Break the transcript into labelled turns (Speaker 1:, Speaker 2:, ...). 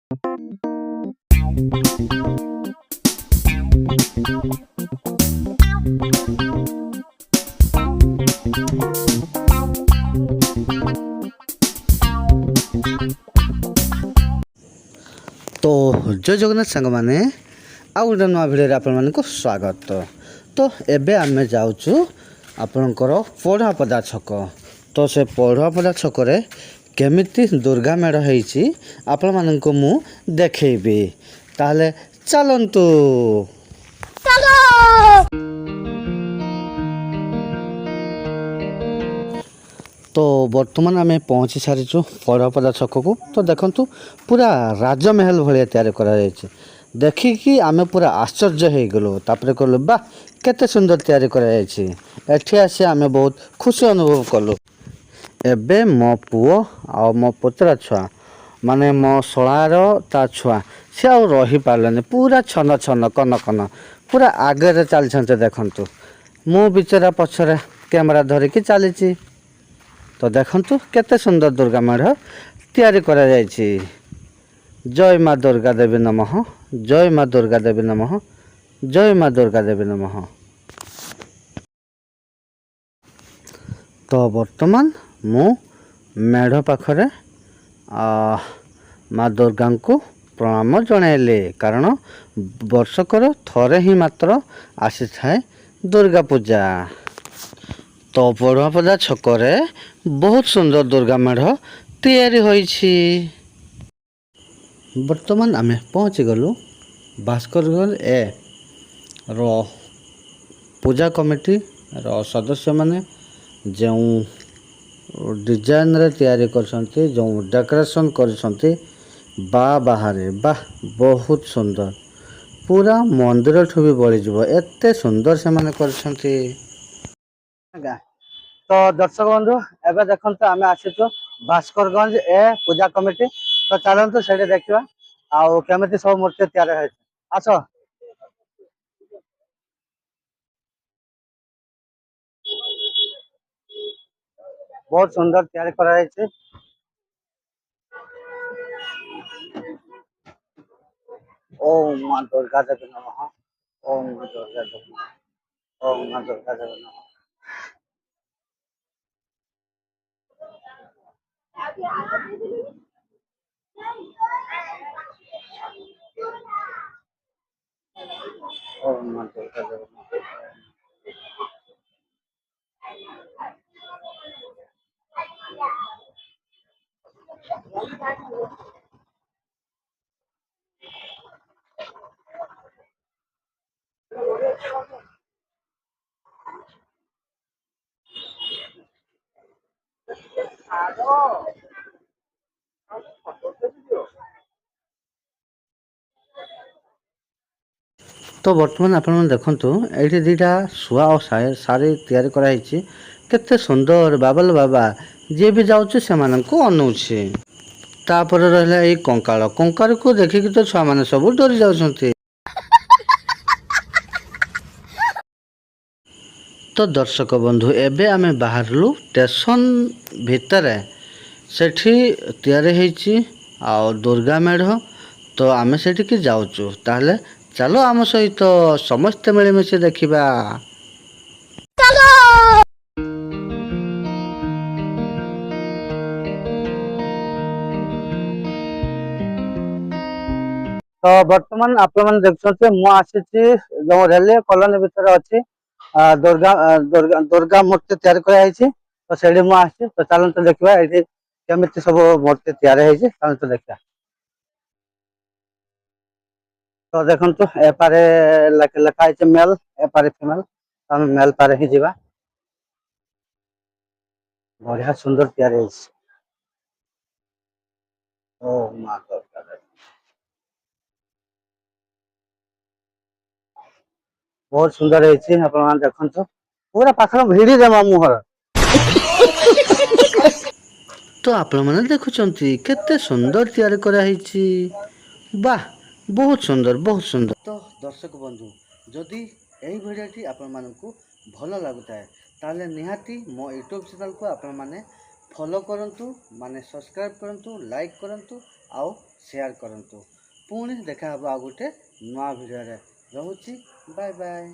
Speaker 1: तो जय जगन्नाथ सांग मैंने आउ गोटे नुआ भिडियो आपण मानक स्वागत। तो एबे आमे जाऊँ आपणकर पढ़ापदा छक। तो से पढ़ापदा छक केमिति दुर्गा मेढ़ होती आपण मानक मु देखैबी। ताहले चलंतु। तो बर्तमान आम पहुँची सारीचु पढ़ापदा छक को। तो देखु पूरा राजमहल भाया तैयारी कराई देखिकी आम पूरा आश्चर्य हो गलु। तापर कहलु बा केते सुंदर तैयारी कराई आसी आम बहुत खुशी अनुभव कलु। एबे मो पुओ आ मो पुतरा छुआ माने मो शଳାର ता छुआ से आ रही पारलानी पूरा छन छन कन कन पूरा आगे चलते देखु। मु बिचरा पछरे कैमरा धरिकी चली। तो देखंतु केते सुंदर दुर्गा मेढ़ तैयारी करा जायछि। जय माँ दुर्गा देवी नमः, जय माँ दुर्गा देवी नमः, जय माँ दुर्गा देवी नमः। तो वर्तमान मु मेढ़ पाखरे माँ दुर्गा को प्रणाम जणाइले। कारण वर्षकर थरे ही मात्र आसी थाए दुर्गा पूजा। तो पढ़ापदा छकरे बहुत सुंदर दुर्गा मेढ़ तैयारी होइछि। वर्तमान आमे पहुँची गलु भास्करगंज ए रो पूजा कमिटी रो सदस्य माने जो डिजाइन रे तैयारी करछन्ती, जो डेकोरेशन करछन्ती बा बाहरे बा बहुत सुंदर पूरा मंदिर ठु भी बळी जिवो एते सुंदर से माने करछन्ती। तो दर्शक बंधु एबे देखंतु आमे आसीचु भास्करगंज ए पूजा कमिटी। तो चलंतु सेठी देखिबा आउ केमिति सब मूर्ति तैयार होय। आसो बहुत सुंदर तैयारी करा जायछि। ओम मां दुर्गा देवी नमः, ओम मां दुर्गा देवी नमः, ओम मां दुर्गा देवी नमः। ओम मां दुर्गा देवी नमः। तो वर्तमान आपण देखंतु एठी दीटा सुआ और सारी तैयारी करा हिची केते सुंदर बाबल बाबा जे भी जाउछ से मानन को अनउछि। तापर रहला ए कंकाळ कंकाळ को देखिक तो छुआ माने सब डरी जाउछन्ती। तो दर्शक बंधु एबे आमे बाहरलु स्टेशन भितरे सेठी तैयारी हेची आ दुर्गा मेढ़। तो आमे सेठी की जाउछु। ताहले चलो आम सहित समस्त मिलमिशि देखिबा। तो वर्तमान आपण मन देखछन्ते मु आसीछि जो रेलवे कॉलोनी भितर अछि दुर्गा दुर्गा दुर्गा मूर्ति तैयार करा हैछि। तो सेठी मु आछि। तो चलंतु देखिबा एठी केमिति सब मूर्ति तैयार हैछि। चलंतु देखिबा। तो देखंतु ए पारे लिखा है मेल ए पारे फीमेल। हम मेल पारे ही जीवा। बढ़िया सुंदर तैयार है। ओ मां दुर्गा देवी बहुत सुंदर है। आप देखंतु पूरा पाखर भिड़ी देमा मुहर। तो आपण माने देखुचंती केते सुंदर तैयारी करा हिची। वाह बहुत सुंदर बहुत सुंदर। तो दर्शक बंधु जदि एही भिडियोटी आपण मानकु भल लागुताय ताले निहाती मो यूट्यूब चैनल को आपण माने फॉलो करंतु माने सब्सक्राइब करंतु लाइक करंतु ଆଉ ସେୟାର କରନ୍ତୁ। ପୁଣି ଦେଖା ହେବ ଆଉ ଗୋଟେ ନୂଆ ଭିଡ଼ିଓରେ। ରହୁଛି, ବାଏ ବାଏ।